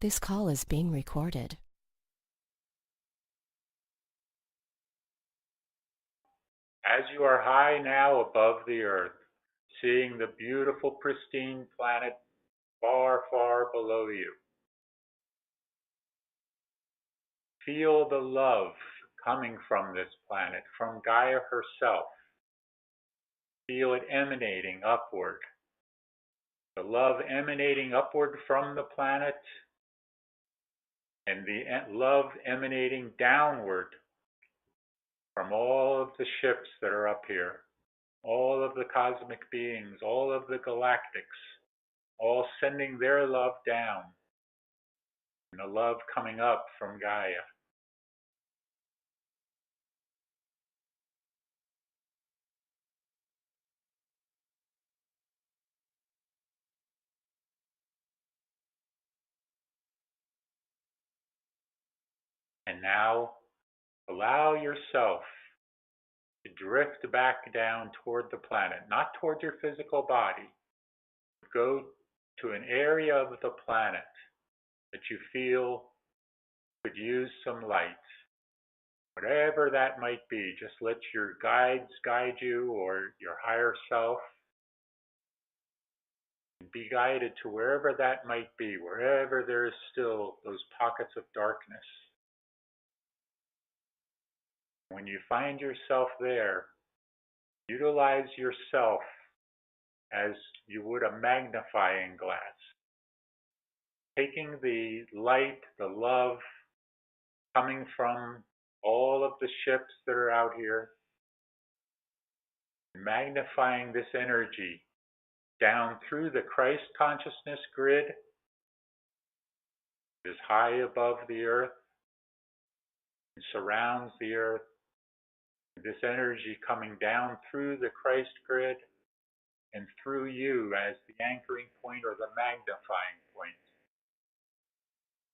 This call is being recorded. As you are high now above the earth, seeing the beautiful, pristine planet far, far below you, feel the love coming from this planet, from Gaia herself. Feel it emanating upward. The love emanating upward from the planet, and the love emanating downward from all of the ships that are up here, all of the cosmic beings, all of the galactics, all sending their love down, and the love coming up from Gaia. And now, allow yourself to drift back down toward the planet, not toward your physical body. Go to an area of the planet that you feel could use some light. Whatever that might be, just let your guides guide you, or your higher self. Be guided to wherever that might be, wherever there is still those pockets of darkness. When you find yourself there, utilize yourself as you would a magnifying glass, taking the light, the love coming from all of the ships that are out here, magnifying this energy down through the Christ consciousness grid that is high above the earth and surrounds the earth. This energy coming down through the Christ grid and through you as the anchoring point or the magnifying point.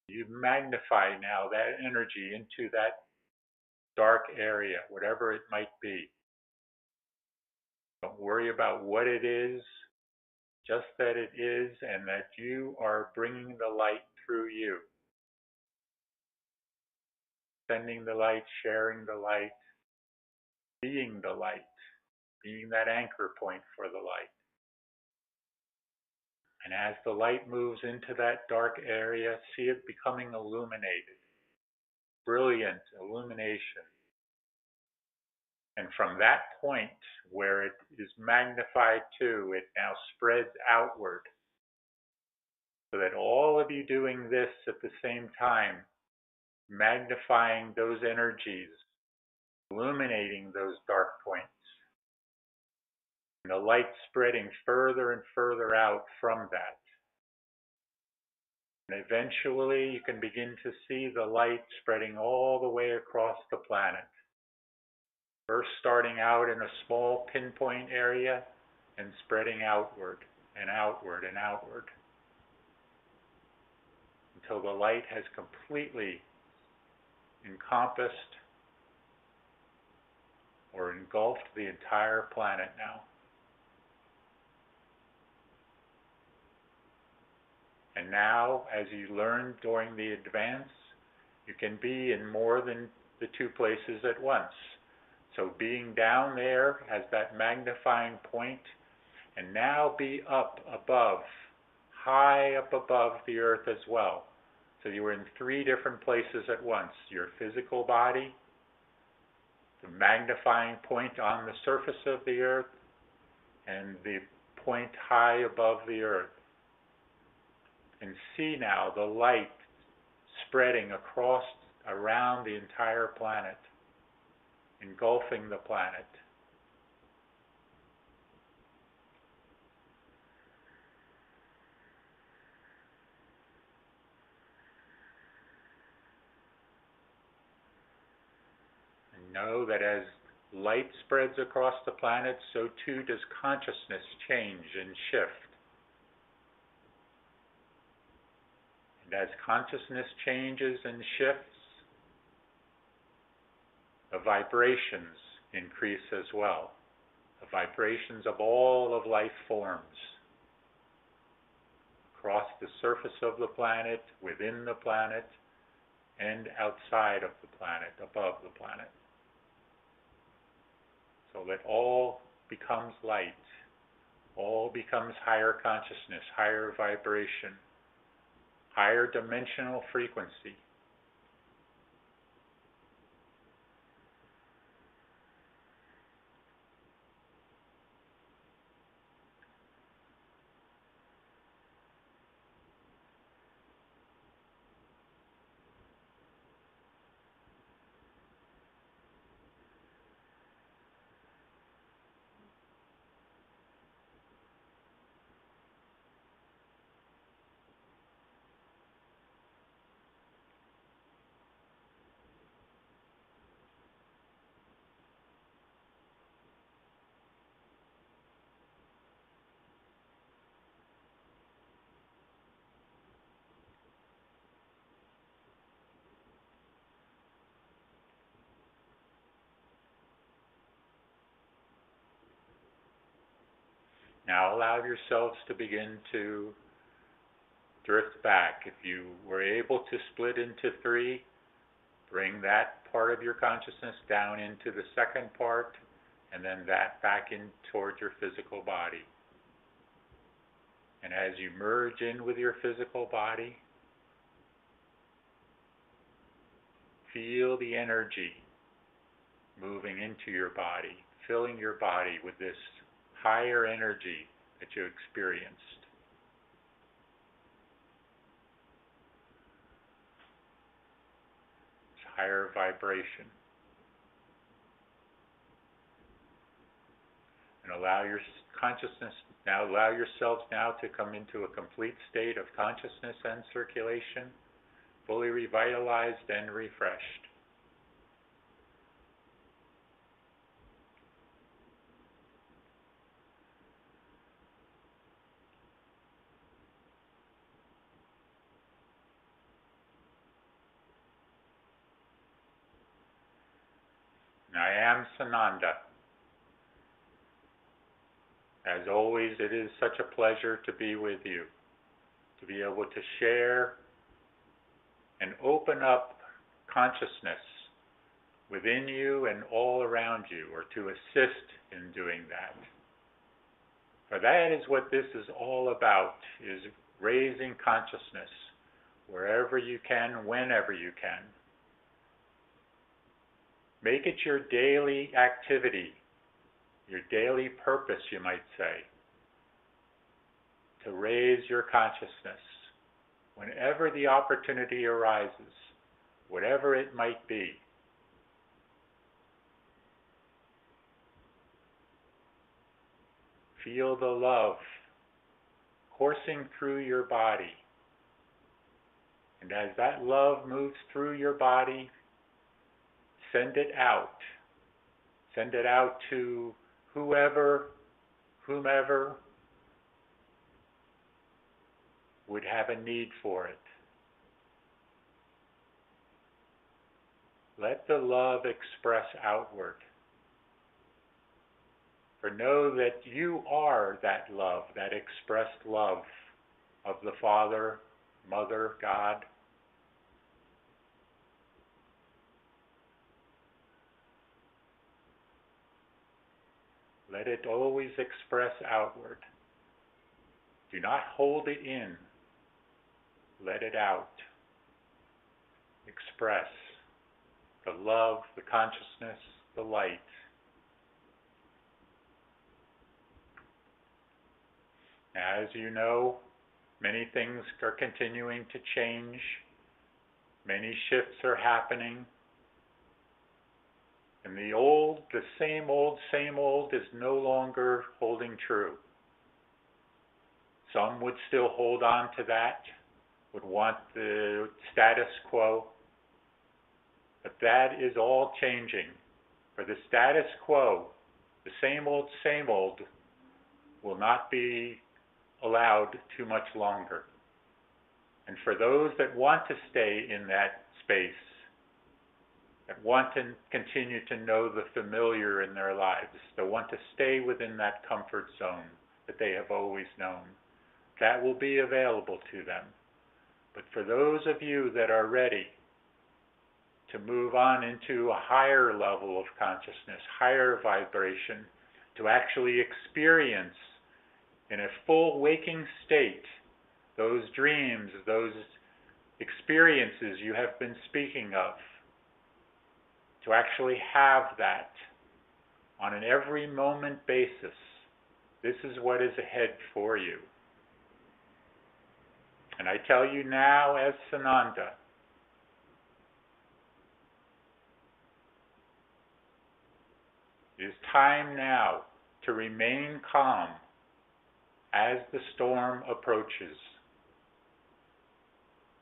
You magnify now that energy into that dark area, whatever it might be. Don't worry about what it is, just that it is, and that you are bringing the light through you. Sending the light, sharing the light, being the light, being that anchor point for the light. And as the light moves into that dark area, see it becoming illuminated. Brilliant illumination. And from that point where it is magnified to, it now spreads outward. So that all of you doing this at the same time, magnifying those energies, illuminating those dark points, and the light spreading further and further out from that. And eventually you can begin to see the light spreading all the way across the planet. First starting out in a small pinpoint area and spreading outward and outward and outward until the light has completely encompassed or engulfed the entire planet now. And now, as you learned during the advance, you can be in more than the two places at once. So being down there as that magnifying point, and now be up above, high up above the earth as well. So you were in three different places at once. Your physical body, the magnifying point on the surface of the earth, and the point high above the earth. And see now the light spreading across, around the entire planet, engulfing the planet. And know that as light spreads across the planet, so too does consciousness change and shift. And as consciousness changes and shifts, the vibrations increase as well. The vibrations of all of life forms across the surface of the planet, within the planet, and outside of the planet, above the planet. So that all becomes light, all becomes higher consciousness, higher vibration, higher dimensional frequency. Now allow yourselves to begin to drift back. If you were able to split into three, bring that part of your consciousness down into the second part, and then that back in towards your physical body. And as you merge in with your physical body, feel the energy moving into your body, filling your body with this higher energy that you experienced. This higher vibration. And allow your consciousness now, allow yourselves now to come into a complete state of consciousness and circulation, fully revitalized and refreshed. I am Sananda. As always, it is such a pleasure to be with you, to be able to share and open up consciousness within you and all around you, or to assist in doing that. For that is what this is all about, is raising consciousness wherever you can, whenever you can. Make it your daily activity, your daily purpose, you might say, to raise your consciousness whenever the opportunity arises, whatever it might be. Feel the love coursing through your body. And as that love moves through your body, send it out. Send it out to whomever would have a need for it. Let the love express outward. For know that you are that love, that expressed love of the Father, Mother, God. Let it always express outward. Do not hold it in. Let it out. Express the love, the consciousness, the light. As you know, many things are continuing to change. Many shifts are happening. And the same old is no longer holding true. Some would still hold on to that, would want the status quo. But that is all changing. For the status quo, the same old, will not be allowed too much longer. And for those that want to stay in that space, that want to continue to know the familiar in their lives, that want to stay within that comfort zone that they have always known, that will be available to them. But for those of you that are ready to move on into a higher level of consciousness, higher vibration, to actually experience in a full waking state those dreams, those experiences you have been speaking of, to actually have that on an every moment basis, this is what is ahead for you. And I tell you now as Sananda, it is time now to remain calm as the storm approaches.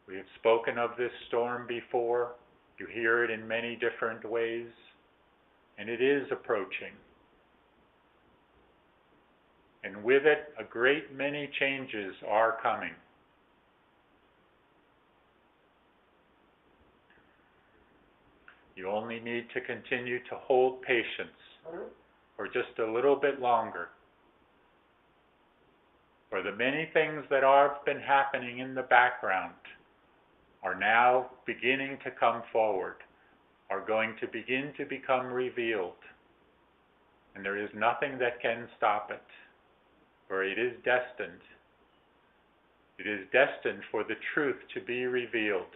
We have spoken of this storm before. You hear it in many different ways, and it is approaching. And with it, a great many changes are coming. You only need to continue to hold patience for just a little bit longer. For the many things that have been happening in the background are now beginning to come forward, are going to begin to become revealed. And there is nothing that can stop it, for it is destined. It is destined for the truth to be revealed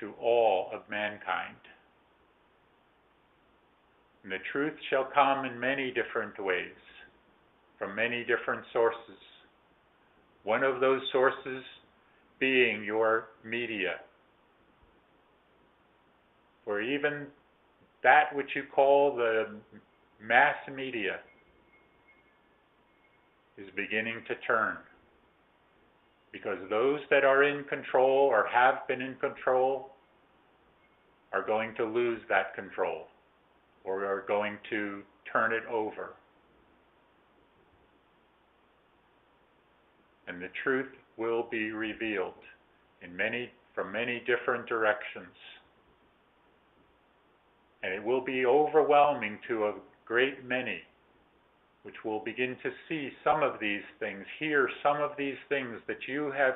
to all of mankind. And the truth shall come in many different ways, from many different sources. One of those sources being your media. For even that which you call the mass media is beginning to turn. Because those that are in control or have been in control are going to lose that control, or are going to turn it over. And the truth will be revealed from many different directions. And it will be overwhelming to a great many, which will begin to see some of these things, hear some of these things that you have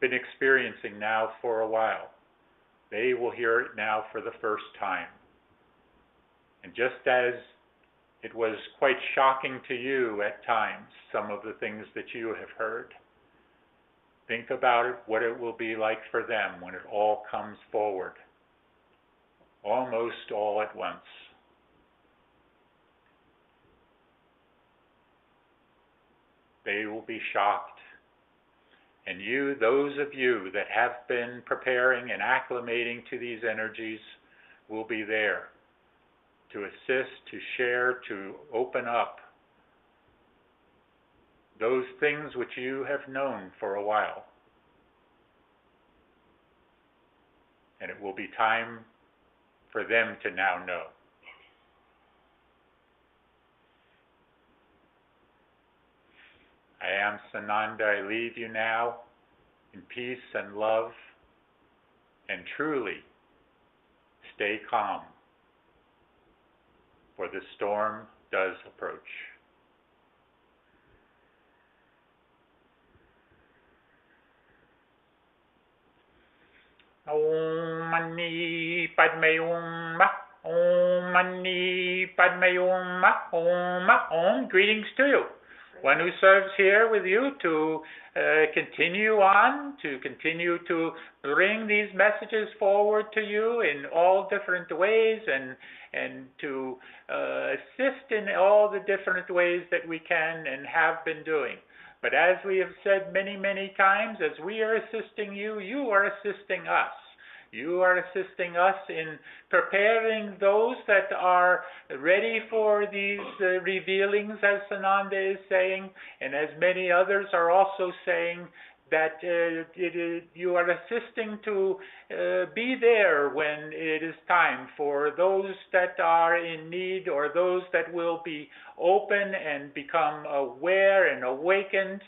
been experiencing now for a while. They will hear it now for the first time. And just as it was quite shocking to you at times, some of the things that you have heard, think about it, what it will be like for them when it all comes forward, almost all at once. They will be shocked. And you, those of you that have been preparing and acclimating to these energies, will be there to assist, to share, to open up those things which you have known for a while. And it will be time for them to now know. I am Sananda. I leave you now in peace and love, and truly stay calm, for the storm does approach. Om Mani Padme Hum. Om Mani Padme Hum. Om. Om. Greetings to you. One who serves here with you to continue on, to continue to bring these messages forward to you in all different ways, and to assist in all the different ways that we can and have been doing. But as we have said many, many times, as we are assisting you, you are assisting us. You are assisting us in preparing those that are ready for these revealings, as Sananda is saying, and as many others are also saying, that you are assisting to be there when it is time for those that are in need, or those that will be open and become aware and awakened.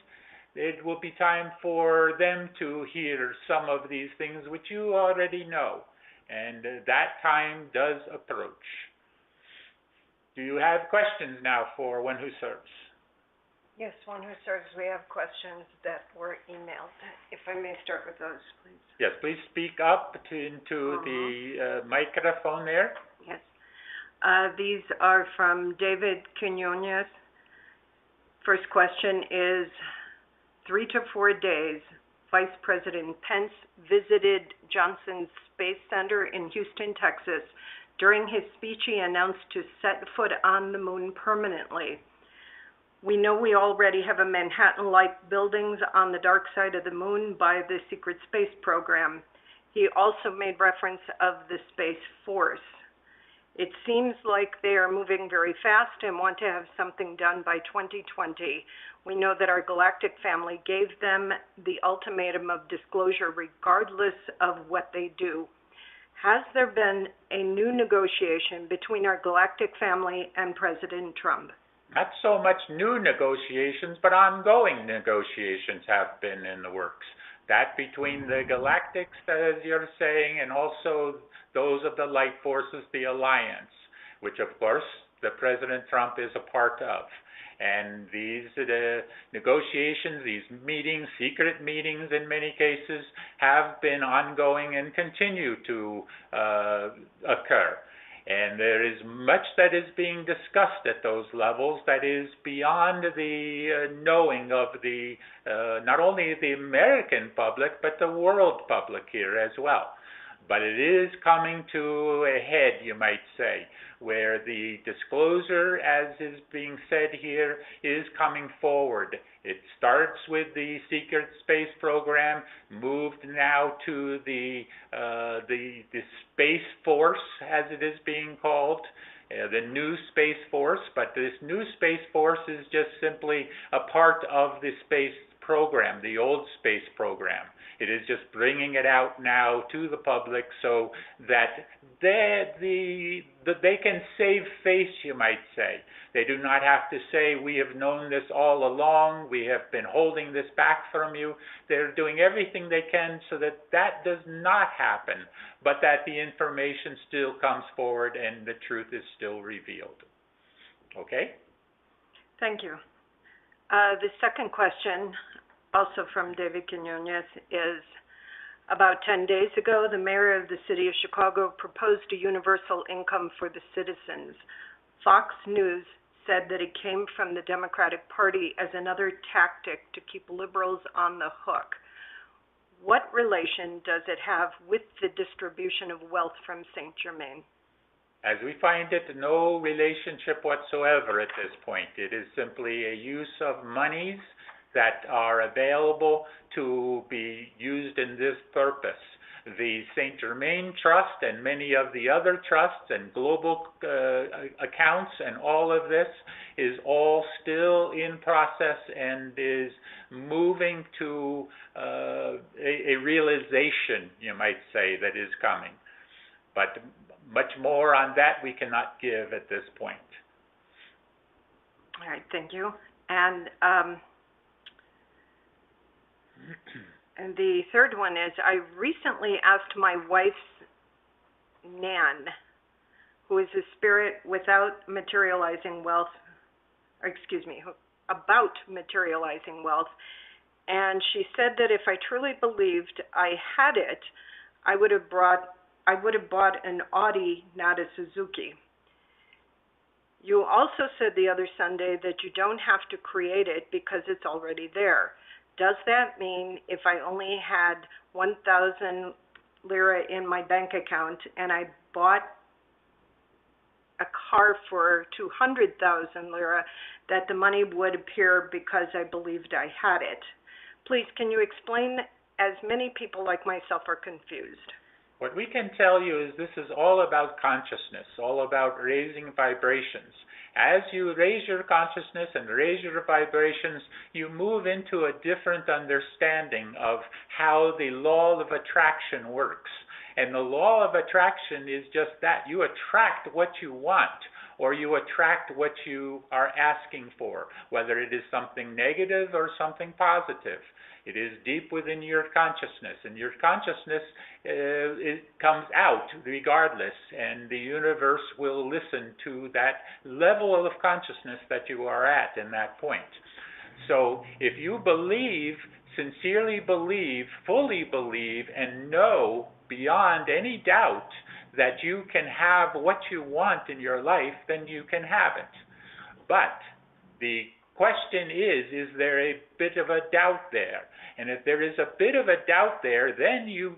It will be time for them to hear some of these things which you already know. And that time does approach. Do you have questions now for One Who Serves? Yes, one who serves, we have questions that were emailed. If I may start with those, please. Yes, please speak up into the microphone there. Yes. These are from David Quinones. First question is, 3 to 4 days, Vice President Pence visited Johnson Space Center in Houston, Texas. During his speech, he announced to set foot on the moon permanently. We know we already have a Manhattan-like buildings on the dark side of the moon by the secret space program. He also made reference of the Space Force. It seems like they are moving very fast and want to have something done by 2020. We know that our galactic family gave them the ultimatum of disclosure regardless of what they do. Has there been a new negotiation between our galactic family and President Trump? Not so much new negotiations, but ongoing negotiations have been in the works. That between the galactics, as you're saying, and also those of the light forces, the alliance, which of course the President Trump is a part of. And these negotiations, these meetings, secret meetings in many cases, have been ongoing and continue to occur. And there is much that is being discussed at those levels that is beyond the knowing of the not only the American public, but the world public here as well. But it is coming to a head, you might say, where the disclosure, as is being said here, is coming forward. It starts with the secret space program, moved now to the Space Force, as it is being called, the new Space Force. But this new Space Force is just simply a part of the space program, the old space program. It is just bringing it out now to the public so that they can save face, you might say. They do not have to say, we have known this all along, we have been holding this back from you. They're doing everything they can so that that does not happen, but that the information still comes forward and the truth is still revealed. Okay? Thank you. The second question, also from David Quinones, is about 10 days ago, the mayor of the city of Chicago proposed a universal income for the citizens. Fox News said that it came from the Democratic Party as another tactic to keep liberals on the hook. What relation does it have with the distribution of wealth from Saint Germain? As we find it, no relationship whatsoever at this point. It is simply a use of monies that are available to be used in this purpose. The Saint Germain Trust and many of the other trusts and global accounts and all of this is all still in process and is moving to a realization, you might say, that is coming. But much more on that we cannot give at this point. All right, thank you. And the third one is, I recently asked my wife's Nan, who is a spirit without materializing wealth, about materializing wealth, and she said that if I truly believed I had it, I would have bought an Audi, not a Suzuki. You also said the other Sunday that you don't have to create it because it's already there. Does that mean if I only had 1,000 lira in my bank account and I bought a car for 200,000 lira, that the money would appear because I believed I had it? Please, can you explain, as many people like myself are confused? What we can tell you is this is all about consciousness, all about raising vibrations. As you raise your consciousness and raise your vibrations, you move into a different understanding of how the law of attraction works. And the law of attraction is just that. You attract what you want, or you attract what you are asking for, whether it is something negative or something positive. It is deep within your consciousness, and your consciousness it comes out regardless, and the universe will listen to that level of consciousness that you are at in that point. So if you believe, sincerely believe, fully believe, and know beyond any doubt that you can have what you want in your life, then you can have it. But the question is there a bit of a doubt there? And if there is a bit of a doubt there, then you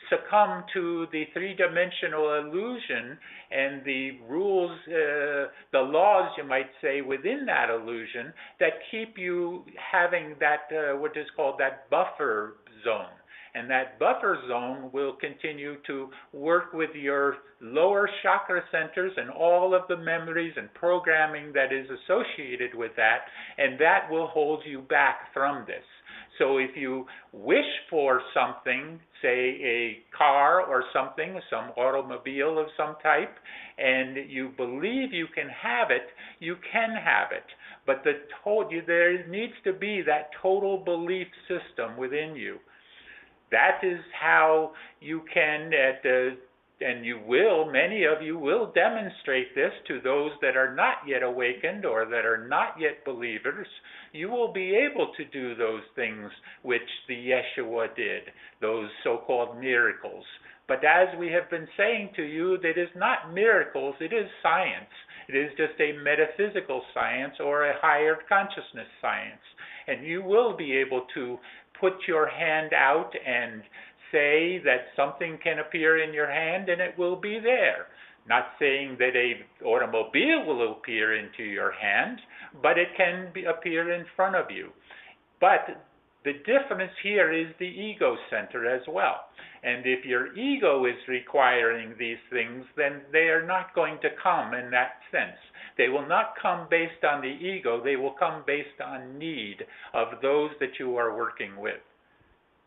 succumb to the three-dimensional illusion and the rules, the laws, you might say, within that illusion that keep you having that, what is called that buffer zone. And that buffer zone will continue to work with your lower chakra centers and all of the memories and programming that is associated with that, and that will hold you back from this. So if you wish for something, say a car or something, some automobile of some type, and you believe you can have it, you can have it. But there needs to be that total belief system within you. That is how you can, and you will, many of you will demonstrate this to those that are not yet awakened or that are not yet believers. You will be able to do those things which the Yeshua did, those so-called miracles. But as we have been saying to you, that is not miracles, it is science. It is just a metaphysical science or a higher consciousness science. And you will be able to put your hand out and say that something can appear in your hand and it will be there. Not saying that an automobile will appear into your hand, but it can appear in front of you. But the difference here is the ego center as well. And if your ego is requiring these things, then they are not going to come in that sense. They will not come based on the ego. They will come based on need of those that you are working with.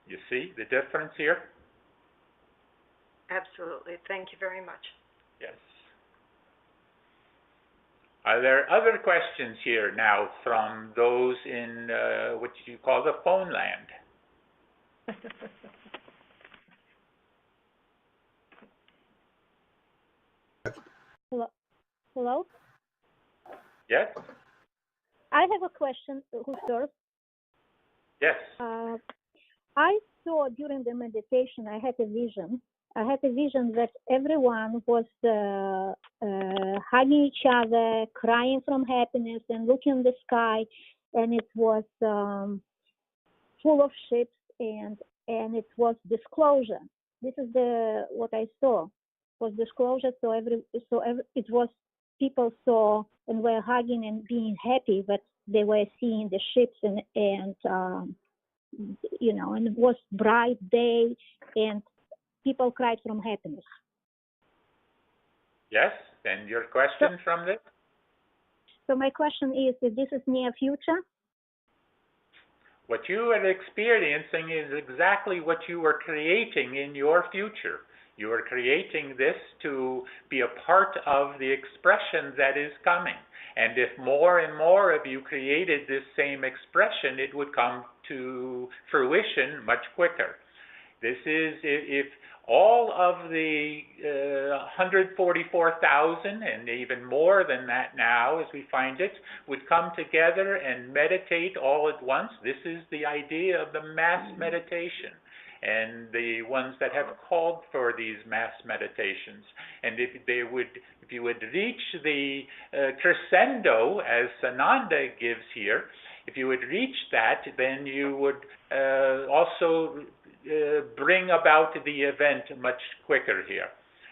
You see the difference here? Absolutely. Thank you very much. Yes. Are there other questions here now from those in what you call the phone land? Hello? Yes? I have a question. Who's first? Yes. I saw during the meditation, I had a vision. I had a vision that everyone was hugging each other, crying from happiness and looking in the sky, and it was full of ships, and it was disclosure. This is what I saw. Was disclosure. It was people saw and were hugging and being happy that they were seeing the ships and and it was bright day and people cried from happiness. Yes, and your question from this? So my question is, if this is near future? What you are experiencing is exactly what you are creating in your future. You are creating this to be a part of the expression that is coming. And if more and more of you created this same expression, it would come to fruition much quicker. This is if all of the 144,000 and even more than that now as we find it would come together and meditate all at once. This is the idea of the mass meditation and the ones that have called for these mass meditations. And if you would reach the crescendo, as Sananda gives here, if you would reach that, then you would also bring about the event much quicker here,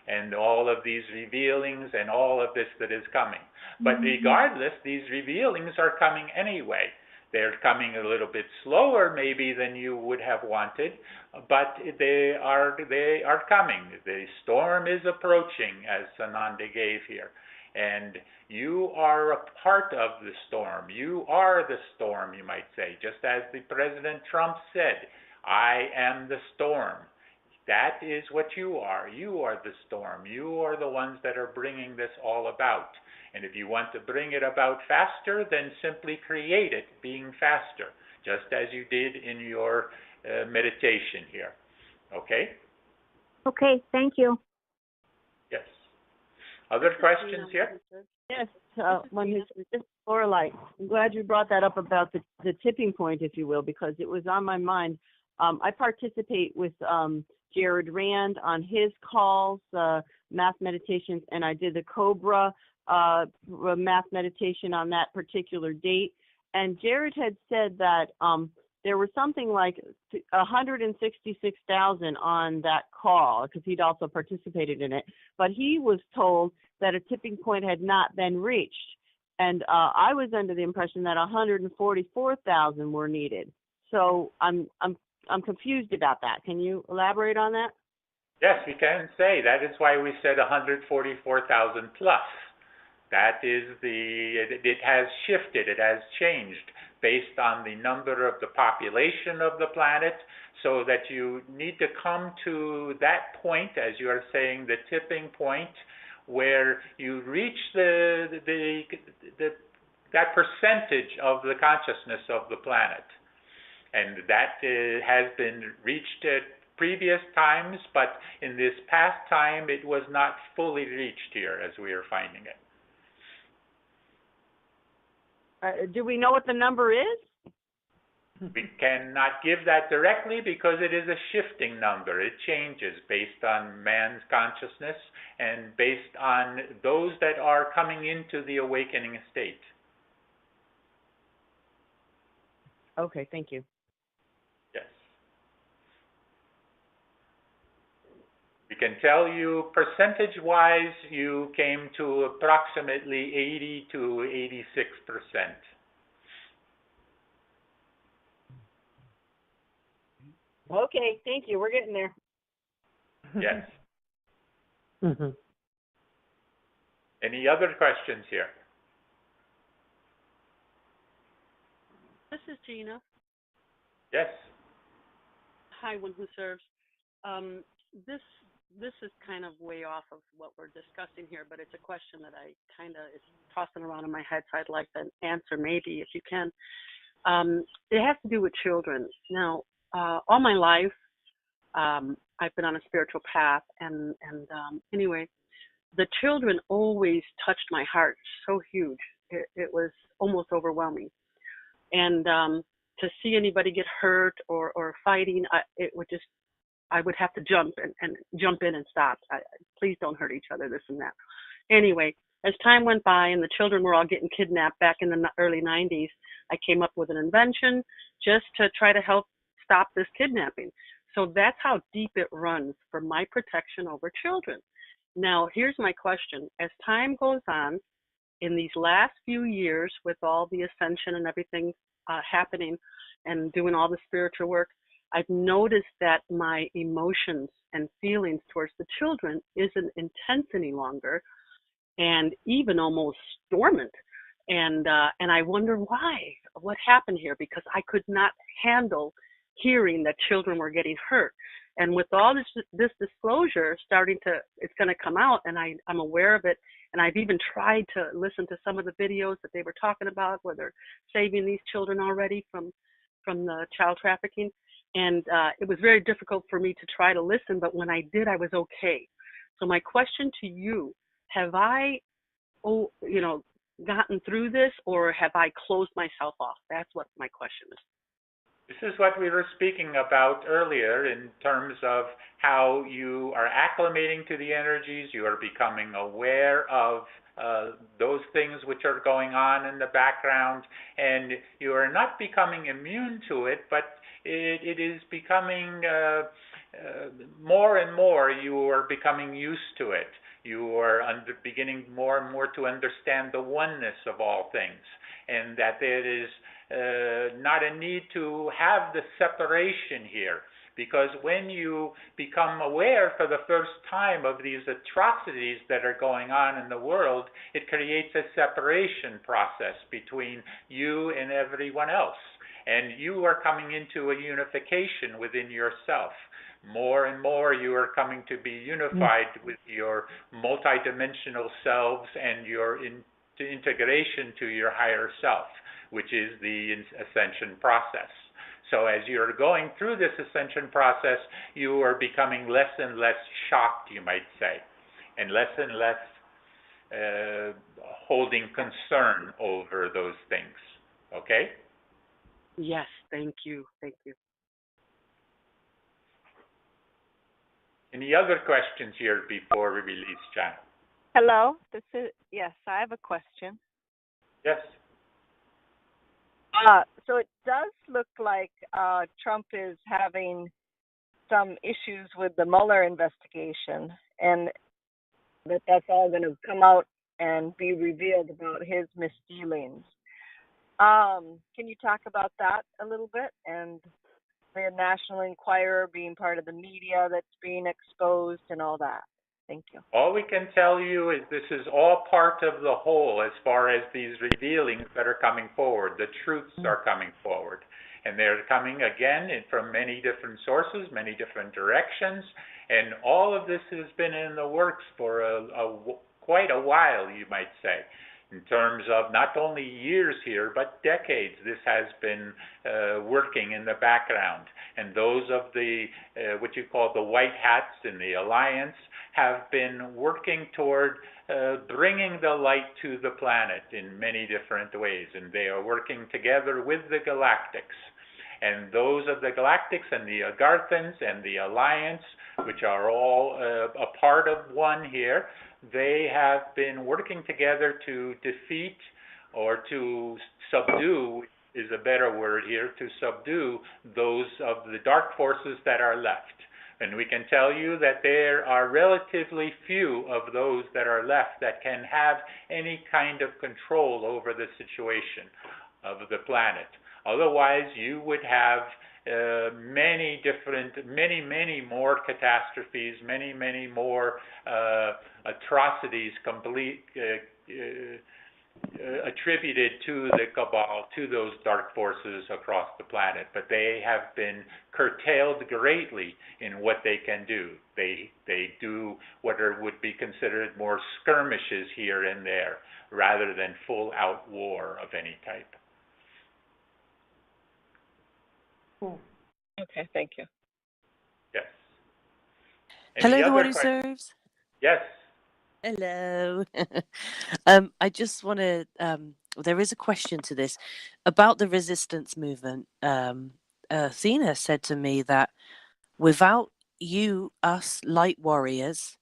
and all of these revealings and all of this that is coming. But regardless, these revealings are coming anyway. They're coming a little bit slower maybe than you would have wanted, but they are coming. The storm is approaching, as Sananda gave here. And you are a part of the storm. You are the storm, you might say, just as the President Trump said, I am the storm. That is what you are. You are the storm. You are the ones that are bringing this all about. And if you want to bring it about faster, then simply create it being faster, just as you did in your meditation here. Okay? Okay, thank you. Yes. Other questions here? Yes, Lorelei, I'm glad you brought that up about the tipping point, if you will, because it was on my mind. I participate with Jared Rand on his calls, math meditations, and I did the Cobra math meditation on that particular date. And Jared had said that there was something like 166,000 on that call because he'd also participated in it. But he was told that a tipping point had not been reached. And I was under the impression that 144,000 were needed. So I'm confused about that. Can you elaborate on that? Yes, we can say that is why we said 144,000 plus. That is it has shifted, it has changed based on the number of the population of the planet, so that you need to come to that point, as you are saying, the tipping point, where you reach that percentage of the consciousness of the planet. And that has been reached at previous times, but in this past time it was not fully reached here as we are finding it. Do we know what the number is? We cannot give that directly because it is a shifting number. It changes based on man's consciousness and based on those that are coming into the awakening state. Okay, thank you. Yes. We can tell you percentage-wise, you came to approximately 80 to 86%. Okay, thank you. We're getting there. Yes. Any other questions here? This is Gina. Yes. Hi, one who serves. This is kind of way off of what we're discussing here, but it's a question that I kind of is tossing around in my head, so I'd like an answer, maybe, if you can. It has to do with children. Now, all my life, I've been on a spiritual path, and anyway, the children always touched my heart so huge. It was almost overwhelming. And to see anybody get hurt or fighting, I would have to jump in and stop. Please don't hurt each other, this and that. Anyway, as time went by and the children were all getting kidnapped back in the early 90s, I came up with an invention just to try to help stop this kidnapping. So that's how deep it runs for my protection over children. Now, here's my question. As time goes on, in these last few years, with all the ascension and everything happening and doing all the spiritual work, I've noticed that my emotions and feelings towards the children isn't intense any longer, and even almost dormant. And I wonder why. What happened here? Because I could not handle hearing that children were getting hurt. And with all this disclosure it's going to come out, and I'm aware of it. And I've even tried to listen to some of the videos that they were talking about, where they're saving these children already from the child trafficking. And it was very difficult for me to try to listen, but when I did, I was okay. So my question to you, have I, gotten through this, or have I closed myself off? That's what my question is. This is what we were speaking about earlier in terms of how you are acclimating to the energies, you are becoming aware of those things which are going on in the background, and you are not becoming immune to it, but it is becoming more and more, you are becoming used to it. You are beginning more and more to understand the oneness of all things, and that there is not a need to have the separation here. Because when you become aware for the first time of these atrocities that are going on in the world, it creates a separation process between you and everyone else. And you are coming into a unification within yourself. More and more you are coming to be unified with your multidimensional selves and your integration to your higher self, which is the ascension process. So as you're going through this ascension process, you are becoming less and less shocked, you might say, and less holding concern over those things. Okay? Yes, thank you. Thank you. Any other questions here before we release channel? Hello, yes, I have a question. Yes. So it does look like Trump is having some issues with the Mueller investigation, and that's all going to come out and be revealed about his misdealings. Can you talk about that a little bit? And the National Enquirer being part of the media that's being exposed and all that. Thank you. All we can tell you is this is all part of the whole as far as these revealings that are coming forward. The truths are coming forward. And they're coming again from many different sources, many different directions. And all of this has been in the works for quite a while, you might say. In terms of not only years here, but decades, this has been working in the background. And those of the, what you call the white hats in the alliance, have been working toward bringing the light to the planet in many different ways. And they are working together with the galactics. And those of the galactics and the Agarthans and the alliance, which are all a part of one here, they have been working together to defeat or to subdue, is a better word here, to subdue those of the dark forces that are left. And we can tell you that there are relatively few of those that are left that can have any kind of control over the situation of the planet. Otherwise, you would have many more catastrophes, many more atrocities attributed to the cabal, to those dark forces across the planet. But they have been curtailed greatly in what they can do. They do what would be considered more skirmishes here and there, rather than full-out war of any type. Okay, thank you. Yes. Hello, Any the other one who questions? serves. Yes. Hello. I just want to. There is a question to this about the resistance movement. Athena said to me that without you, us light warriors,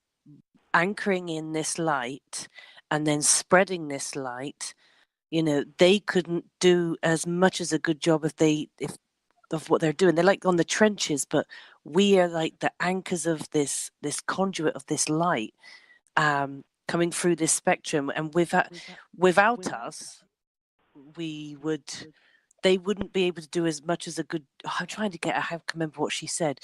anchoring in this light and then spreading this light, they couldn't do as much as a good job of what they're doing. They're like on the trenches, but we are like the anchors of this conduit of this light coming through this spectrum. And without us, they wouldn't be able to do as much as a good. I'm trying to get. I have to remember what she said.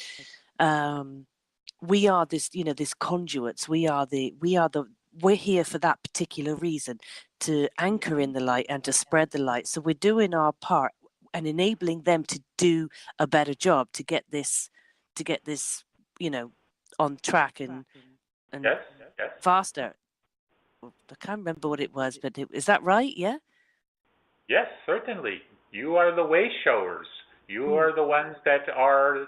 We are this, this conduits. We're here for that particular reason, to anchor in the light and to spread the light. So we're doing our part and enabling them to do a better job to get this, on track and Yes. faster. I can't remember what it was, but is that right? Yeah. Yes, certainly. You are the way showers. You are the ones that are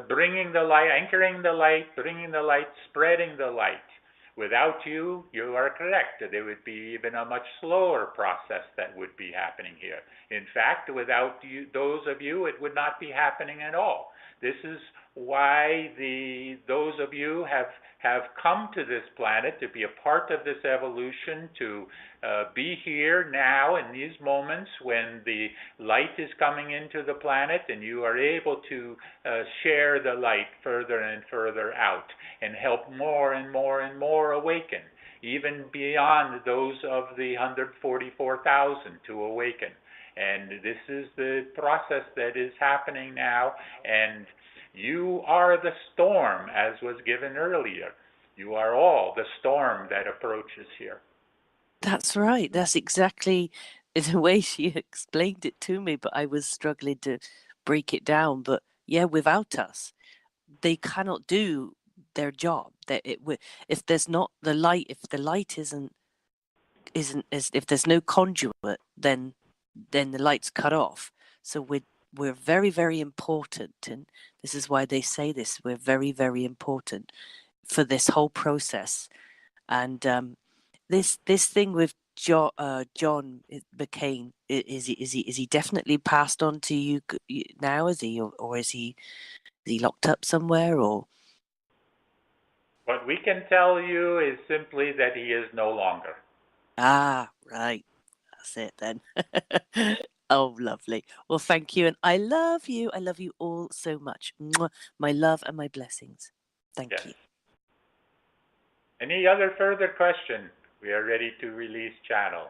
bringing the light, anchoring the light, bringing the light, spreading the light. Without you, you are correct. There would be even a much slower process that would be happening here. In fact, without you, those of you, it would not be happening at all. This is why those of you have come to this planet to be a part of this evolution, to be here now in these moments when the light is coming into the planet, and you are able to share the light further and further out and help more and more awaken, even beyond those of the 144,000 to awaken. And this is the process that is happening now, and you are the storm, as was given earlier. You are all the storm that approaches here. That's right. That's exactly the way she explained it to me, but I was struggling to break it down. But yeah, without us, they cannot do their job. If there's not the light, if the light isn't if there's no conduit, then the light's cut off. So we're very, very important, and this is why they say this. We're very, very important for this whole process. And this thing with John McCain, is he definitely passed on to you now? Is he, or is he locked up somewhere, or? What we can tell you is simply that he is no longer. Ah, right. That's it then. Oh, lovely. Well, thank you, and I love you. I love you all so much. Mwah. My love and my blessings. Thank Yes. you. Any other further question? We are ready to release channel.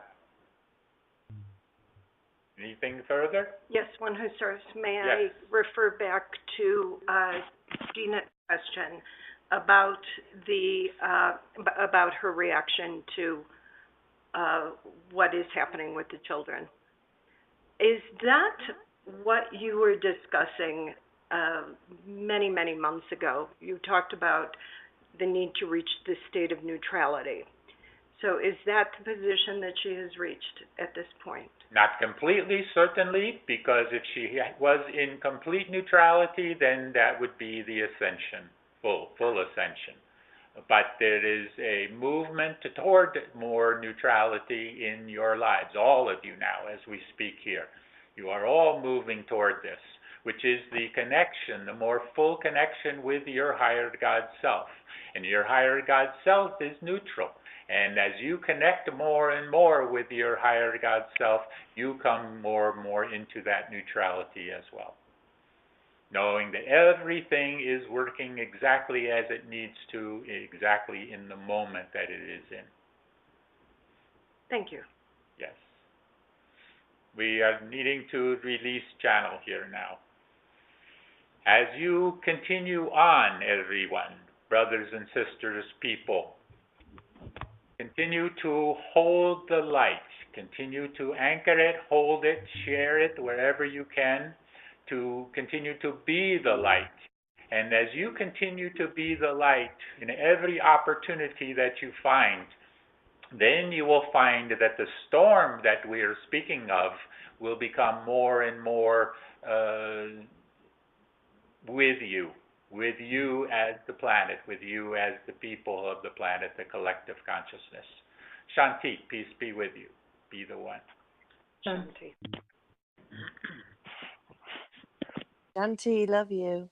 Anything further? Yes, one who serves. May Yes. I refer back to Dina's question about about her reaction to what is happening with the children? Is that what you were discussing many, many months ago? You talked about the need to reach the state of neutrality. So is that the position that she has reached at this point? Not completely, certainly, because if she was in complete neutrality, then that would be the ascension, full ascension. But there is a movement toward more neutrality in your lives, all of you now, as we speak here. You are all moving toward this, which is the connection, the more full connection with your higher God self. And your higher God self is neutral. And as you connect more and more with your higher God self, you come more and more into that neutrality as well, knowing that everything is working exactly as it needs to, exactly in the moment that it is in. Thank you. Yes. We are needing to release channel here now. As you continue on, everyone, brothers and sisters, people, continue to hold the light. Continue to anchor it, hold it, share it wherever you can, to continue to be the light. And as you continue to be the light in every opportunity that you find, then you will find that the storm that we are speaking of will become more and more with you as the planet, with you as the people of the planet, the collective consciousness. Shanti, peace be with you. Be the one. Shanti. Shanti, love you.